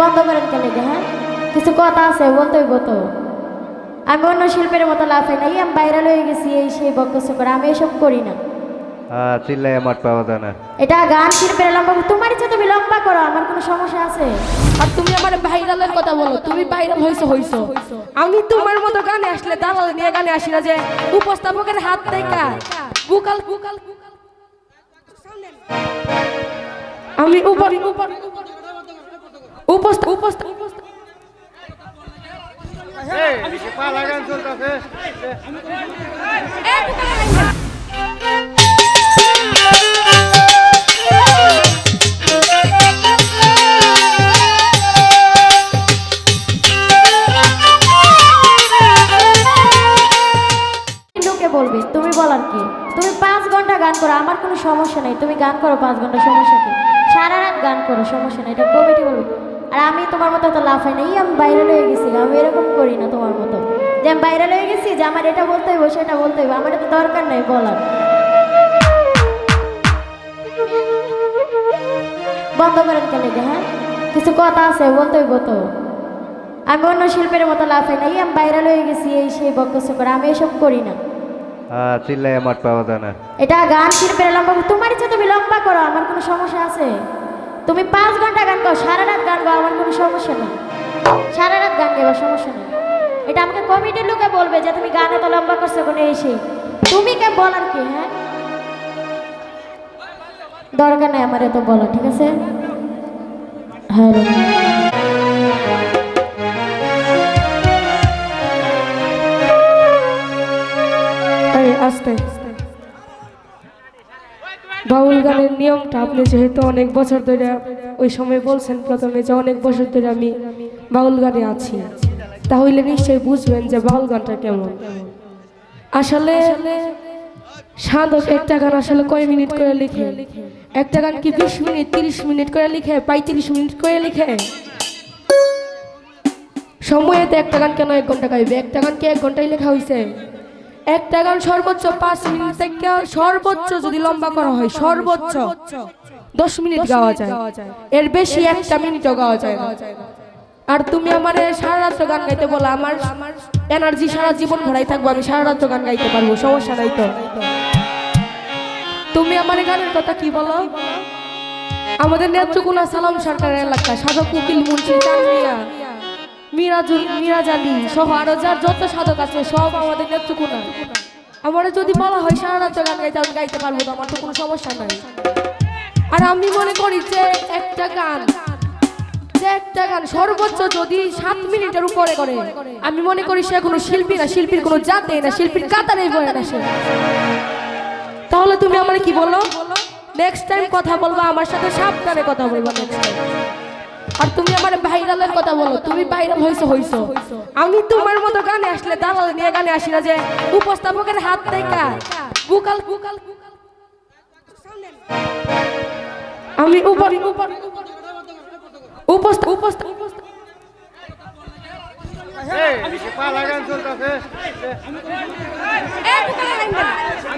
বন্ধ করেন কেন? হ্যাঁ, কিছু কথা আছে, বলতেই বলতো। আমি অন্য শিল্পের মতো লাফাই নাই, আমি ভাইরাল হয়ে গেছি এই সেই বকস করে, আমি এসব করি না। চিল্লাই আমার পাওয়া যায় না। এটা গান শিল্পের লম্বা, তোমার ইচ্ছা তুমি লম্বা করো, আমার কোনো সমস্যা আছে? আর তুমি আমার ভাইরালের কথা বলো, তুমি ভাইরাল হইছো। আমি তোমার মতো গানে আসলে দালাল নিয়ে গানে আসি না যে উপস্থাপকের হাত থেকে বুকাল আমি বলবে তুমি বলার কি? তুমি 5 ঘন্টা গান করো, আমার কোনো সমস্যা নেই। তুমি গান করো 5 ঘন্টা, সমস্যা কি? সারা রাত গান করো, সমস্যা নেই, এটা কমিটি বলবে। আর আমি তোমার মতো তো লাফাই নাই, আমি ভাইরাল হয়ে গেছি, আমি এরকম করি না তোমার মতো যে আমি ভাইরাল হয়ে গেছি যে আমার এটা বলতে হইব সেটা বলতে হইব, আমার তো দরকার নেই বলার। বন্ধ করেন কেন? হ্যাঁ, কিছু কথা আছে, বলতে হইব তো। আমি অন্য শিল্পের মতো লাফাই নাই, আমি ভাইরাল হয়ে গেছি এই সেই বকস করে, আমি এসব করি না। চিল্লাই আমার পাওয়া যায় না। এটা গান শিল্পের লম্বা, তোমার ইচ্ছা তুমি লম্বা করো, আমার কোনো সমস্যা আছে? তুমি 5 ঘন্টা গান করো, সারা রাত গান গাও, আমার কোনো সমস্যা নেই। সারা রাত গান গাওয়ার সমস্যা নেই। এটা আমাকে কমিটির লোকে বলবে যে তুমি গান এত লম্বা করছো কোনো এসে, তুমি কে বলার কি? হ্যাঁ, দরকার নেই আমার এত বলা, ঠিক আছে? হ্যাঁ, আস্তে বাউল গানের নিয়মটা আপনি যেহেতু অনেক বছর ধরে ওই সময় বলছেন প্রথমে যে অনেক বছর ধরে আমি বাউল গানে আছি, তাহলে নিশ্চয়ই বুঝবেন যে বাউল গানটা কেমন। আসলে সাধক একটা গান আসলে কয় মিনিট করে লিখে? একটা গান কি 20 মিনিট 30 মিনিট করে লিখে? 35 মিনিট করে লিখে? সময়েতে একটা গান কেন 1 ঘন্টা গাইবে? একটা গান কি 1 ঘন্টায় লেখা হয়েছে? একটা গান সর্বোচ্চ 5 মিনিট থেকে, সর্বোচ্চ যদি লম্বা করা হয় সর্বোচ্চ 10 মিনিট গাওয়া যায়, এর বেশি 1 মিনিটও গাওয়া যায় না। আর তুমি আমার সারা রাত গান গাইতে বলো, আমার এনার্জি সারা জীবন ভরাই থাকবো, আমি সারা রাত গান গাইতে পারবো, সমস্যা নাই তো। তুমি আমার গানের কথা কি বলো? আমাদের নেত্রকোনা সালাম সরকারের এলাকা সাধক উকিল মুন্সি চান্দিয়া মিরাজ আলী সহ আরো যার যত সাধক আছে সব আমাদের নেত্রকোনা। আমার যদি বলা হয় সারা রাত গান গাইতে, আমি গাইতে পারবো, আমার তো কোনো সমস্যা নাই। আর আমি মনে করি যে একটা গান সর্বোচ্চ যদি 7 মিনিটের উপরে করে, আমি মনে করি সে কোনো শিল্পী না, শিল্পীর কোনো জাতে না, শিল্পীর কাতারেই বয়ে না সে। তাহলে তুমি আমার কি বলো? নেক্সট টাইম কথা বলবা আমার সাথে সাবধানে কথা বলবা নেক্সট টাইম। আর তুমি আমার ভাইরালের কথা বলো, তুমি ভাইরাল হইছো। আমি তোমার মতো গানে আসলে দালাল নিয়ে গানে আসি না যে উপস্থাপকের হাত থেকে বুকাল আমি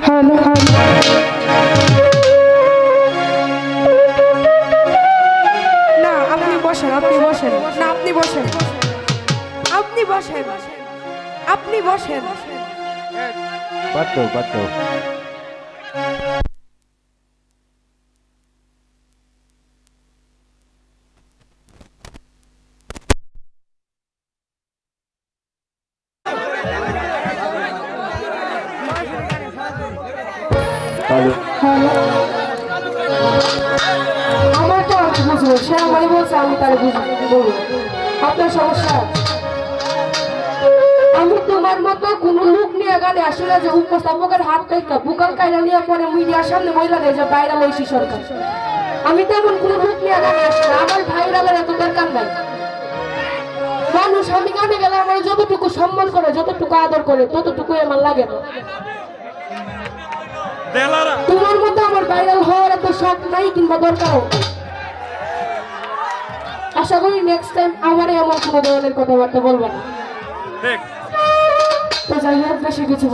হ্যালো না, আপনি বসেন না, আপনি বসেন। বাদ দাও। আমার তো বুঝবো, সে আমারই বলছে, আমি তার বুঝবো। আপনার সমস্যা? আমি তোমার মতো কোন লোক নিয়ে গানে আসি না যে উপস্থাপকের হাত থেকে বুকাল কাইরা নিয়ে পরে মিডিয়ার সামনে মহিলাদের যে ভাইরাল হইছি সরকার। আমি তো এমন কোন লোক নিয়ে গানে আসি না, আমার ভাইরালের এত দরকার নাই। মানুষ আমি গানে গেলে আমার যতটুকু সম্মান করে, যতটুকু আদর করে, ততটুকুই আমার লাগে না। তোমার মতো আমার ভাইরাল হওয়ার এত শখ নাই কিংবা দরকারও। আশা করি নেক্সট টাইম আমারই আমার কোনো ধরনের কথাবার্তা বলবো না। তো যাই হোক, বেশি কিছু